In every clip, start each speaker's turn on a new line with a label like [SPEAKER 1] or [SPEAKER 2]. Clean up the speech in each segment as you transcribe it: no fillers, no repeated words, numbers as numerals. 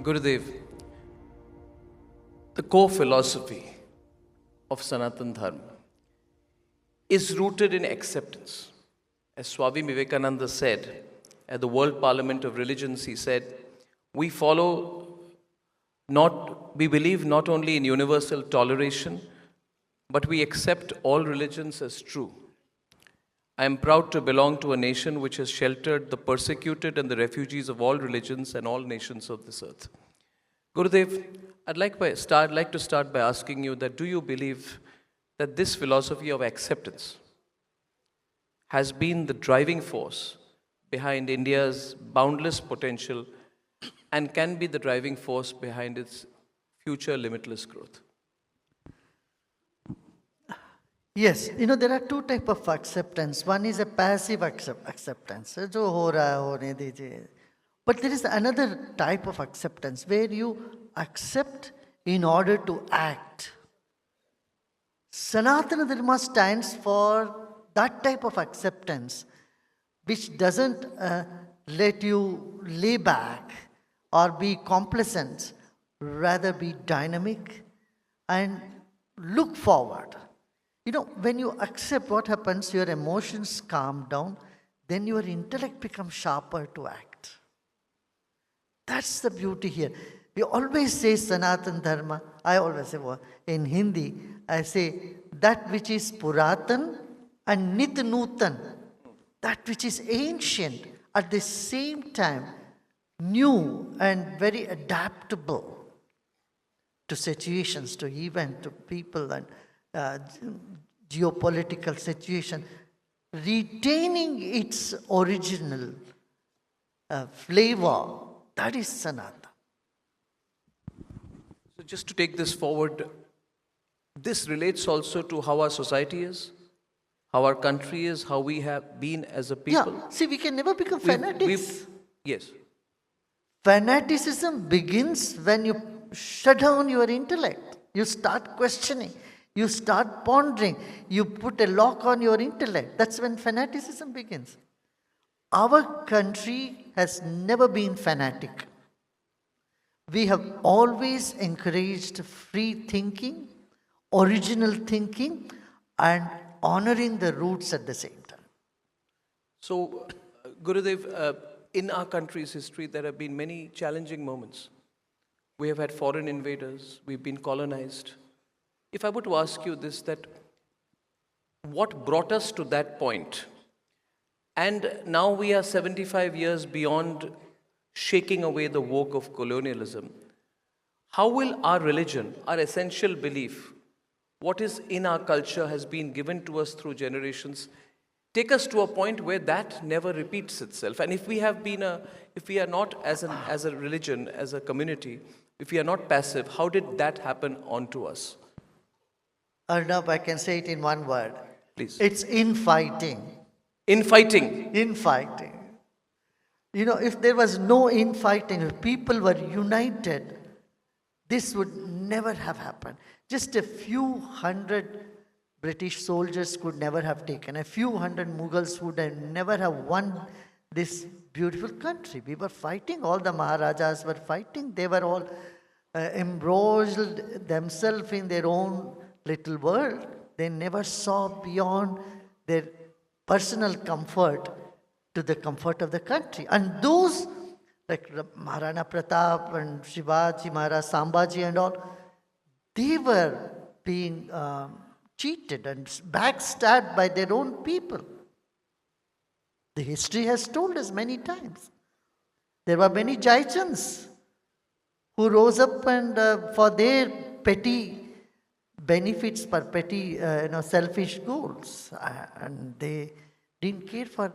[SPEAKER 1] Gurudev, the core philosophy of Sanatan Dharma is rooted in acceptance. As Swami Vivekananda said at the World Parliament of Religions, he said, we believe not only in universal toleration, but we accept all religions as true. I am proud to belong to a nation which has sheltered the persecuted and the refugees of all religions and all nations of this earth. Gurudev, I'd like to start by asking you that do you believe that this philosophy of acceptance has been the driving force behind India's boundless potential and can be the driving force behind its future limitless growth?
[SPEAKER 2] Yes, there are two types of acceptance. One is a passive acceptance. जो हो रहा है होने दीजिए. But there is another type of acceptance where you accept in order to act. Sanatana Dharma stands for that type of acceptance which doesn't let you lay back or be complacent, rather be dynamic and look forward. When you accept what happens, your emotions calm down, then your intellect becomes sharper to act. That's the beauty here. We always say Sanatan Dharma. I always say, in Hindi, I say that which is Puratan and Nit Nutan, that which is ancient, at the same time new and very adaptable to situations, to events, to people and geopolitical situation, retaining its original flavor. That is Sanatana.
[SPEAKER 1] So just to take this forward, this relates also to how our society is, how our country is, how we have been as a people.
[SPEAKER 2] Yeah, see, we can never become fanatics.
[SPEAKER 1] Yes.
[SPEAKER 2] Fanaticism begins when you shut down your intellect. You start questioning. You start pondering. You put a lock on your intellect. That's when fanaticism begins. Our country has never been fanatic. We have always encouraged free thinking, original thinking, and honoring the roots at the same time.
[SPEAKER 1] So, Gurudev, in our country's history, there have been many challenging moments. We have had foreign invaders. We've been colonized. If I were to ask you this, that what brought us to that point? And now we are 75 years beyond shaking away the yoke of colonialism. How will our religion, our essential belief, what is in our culture has been given to us through generations, take us to a point where that never repeats itself? And if we are not as a religion, as a community, if we are not passive, how did that happen onto us?
[SPEAKER 2] Arnab, I can say it in one word.
[SPEAKER 1] Please.
[SPEAKER 2] It's infighting.
[SPEAKER 1] Infighting.
[SPEAKER 2] Infighting. If there was no infighting, if people were united, this would never have happened. Just a few hundred British soldiers could never have taken. A few hundred Mughals would have never have won this beautiful country. We were fighting. All the Maharajas were fighting. They were all embroiled themselves in their own little world. They never saw beyond their personal comfort to the comfort of the country. And those, like Maharana Pratap and Shivaji Maharaj, Sambhaji and all, they were being cheated and backstabbed by their own people. The history has told us many times. There were many Jaichans who rose up and for their petty benefits, for petty selfish goals, and they didn't care for.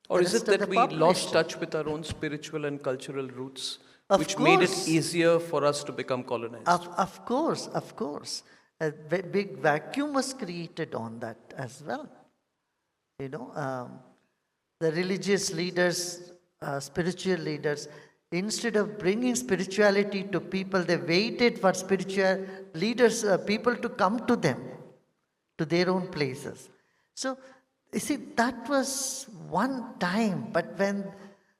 [SPEAKER 1] Or is it that we lost touch with our own spiritual and cultural roots, which made it easier for us to become colonized?
[SPEAKER 2] Of course. A big vacuum was created on that as well. The religious leaders, spiritual leaders, instead of bringing spirituality to people, they waited for spiritual leaders, people to come to them, to their own places. So, you see, that was one time, but when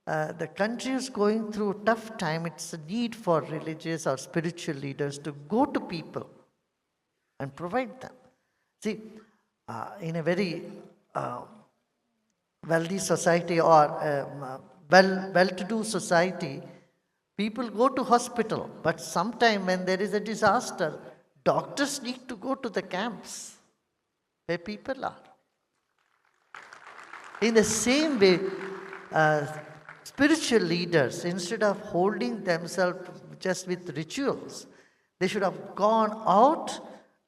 [SPEAKER 2] the country is going through a tough time, it's a need for religious or spiritual leaders to go to people and provide them. See, in a very wealthy society or well-to-do society, people go to hospital, but sometime when there is a disaster, doctors need to go to the camps where people are. In the same way, spiritual leaders, instead of holding themselves just with rituals, they should have gone out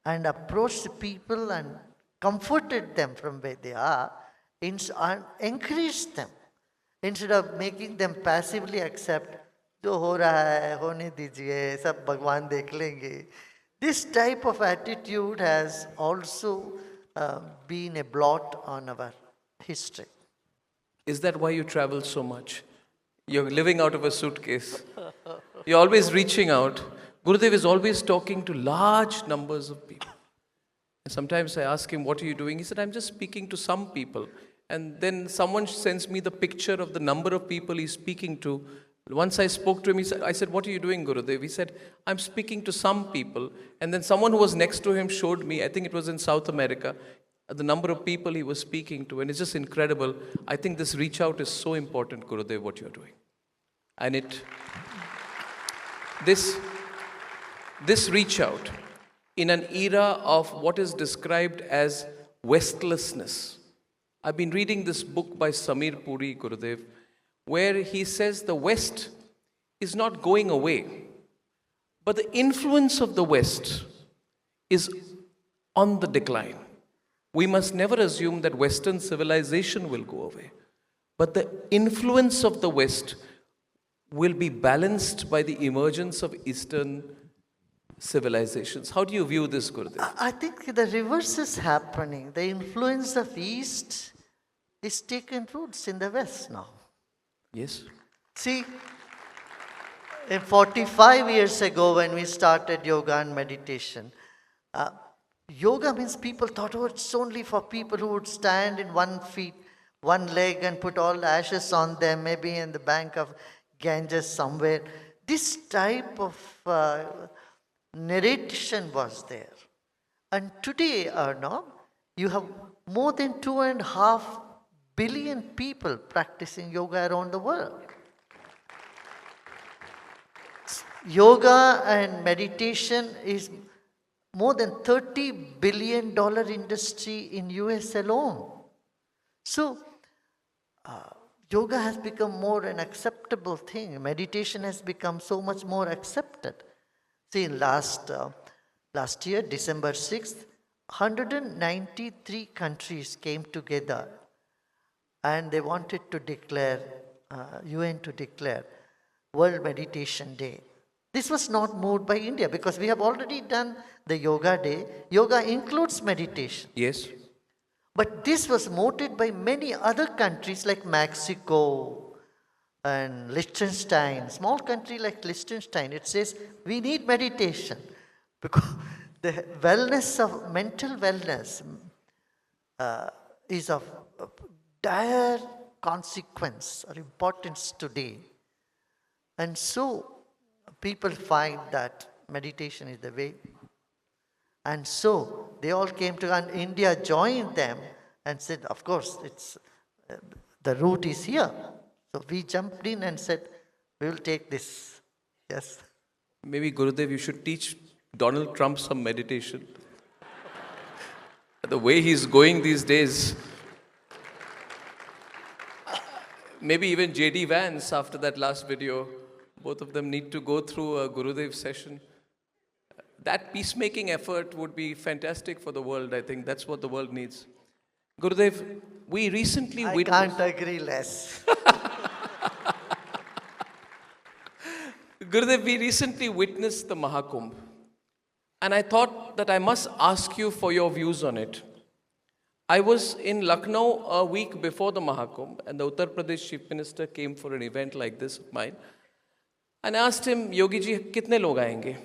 [SPEAKER 2] and approached the people and comforted them from where they are and encouraged them, instead of making them passively accept, जो हो रहा है होने दीजिए, सब भगवान देख लेंगे. This type of attitude has also been a blot on our history.
[SPEAKER 1] Is that why you travel so much? You're living out of a suitcase. You're always reaching out. Gurudev is always talking to large numbers of people. And sometimes I ask him, what are you doing? He said, I'm just speaking to some people. And then someone sends me the picture of the number of people he's speaking to. Once I spoke to him, I said, what are you doing, Gurudev? He said, I'm speaking to some people. And then someone who was next to him showed me, I think it was in South America, the number of people he was speaking to. And it's just incredible. I think this reach out is so important, Gurudev, what you're doing. And this reach out in an era of what is described as Westlessness. I've been reading this book by Samir Puri, Gurudev, where he says the West is not going away, but the influence of the West is on the decline. We must never assume that Western civilization will go away, but the influence of the West will be balanced by the emergence of Eastern civilizations. How do you view this, Gurudev?
[SPEAKER 2] I think the reverse is happening. The influence of East is taking roots in the West now.
[SPEAKER 1] Yes.
[SPEAKER 2] See, 45 years ago when we started yoga and meditation, yoga means people thought, oh, it's only for people who would stand in one leg and put all the ashes on them, maybe in the bank of Ganges somewhere. This type of narration was there. And today, Arnav, you have more than 2.5 billion people practicing yoga around the world. Yoga and meditation is more than $30 billion industry in US alone. So, yoga has become more an acceptable thing. Meditation has become so much more accepted. See, last year, December 6th, 193 countries came together and they wanted to declare, UN to declare World Meditation Day. This was not moved by India because we have already done the Yoga Day. Yoga includes meditation.
[SPEAKER 1] Yes.
[SPEAKER 2] But this was voted by many other countries like Mexico and Liechtenstein, small country like Liechtenstein. It says we need meditation because the wellness of mental wellness is of dire consequence or importance today. And so people find that meditation is the way. And so they all came to, and India joined them and said, of course, it's the root is here. So we jumped in and said, we will take this. Yes.
[SPEAKER 1] Maybe, Gurudev, you should teach Donald Trump some meditation. The way he's going these days. Maybe even J.D. Vance, after that last video, both of them need to go through a Gurudev session. That peacemaking effort would be fantastic for the world. I think that's what the world needs. Gurudev, we recently witnessed...
[SPEAKER 2] I can't agree less.
[SPEAKER 1] Gurudev, we recently witnessed the Mahakumbh. And I thought that I must ask you for your views on it. I was in Lucknow a week before the Mahakumbh, and the Uttar Pradesh Chief Minister came for an event like this of mine. And I asked him, Yogi ji, kitne log aayenge?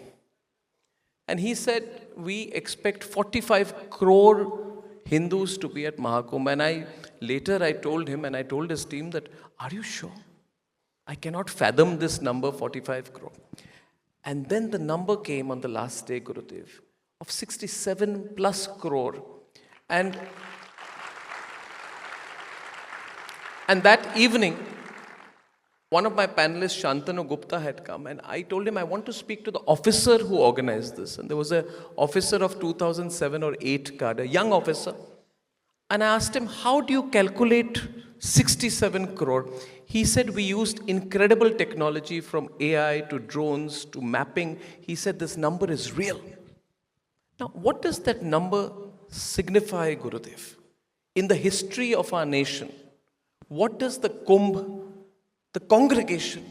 [SPEAKER 1] And he said, we expect 45 crore Hindus to be at Mahakumbh. And later I told him and I told his team that, are you sure? I cannot fathom this number, 45 crore. And then the number came on the last day, Gurudev, of 67 plus crore. And that evening, one of my panelists, Shantanu Gupta, had come, and I told him I want to speak to the officer who organized this. And there was an officer of 2007 or 8 card, a young officer. And I asked him, how do you calculate 67 crore? He said, we used incredible technology from AI to drones to mapping. He said, this number is real. Now, what does that number signify, Gurudev? In the history of our nation, what does the Kumbh, the congregation,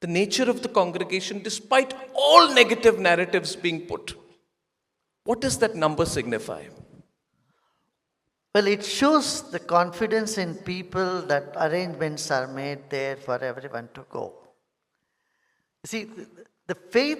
[SPEAKER 1] the nature of the congregation, despite all negative narratives being put, what does that number signify?
[SPEAKER 2] Well, it shows the confidence in people that arrangements are made there for everyone to go. See, the faith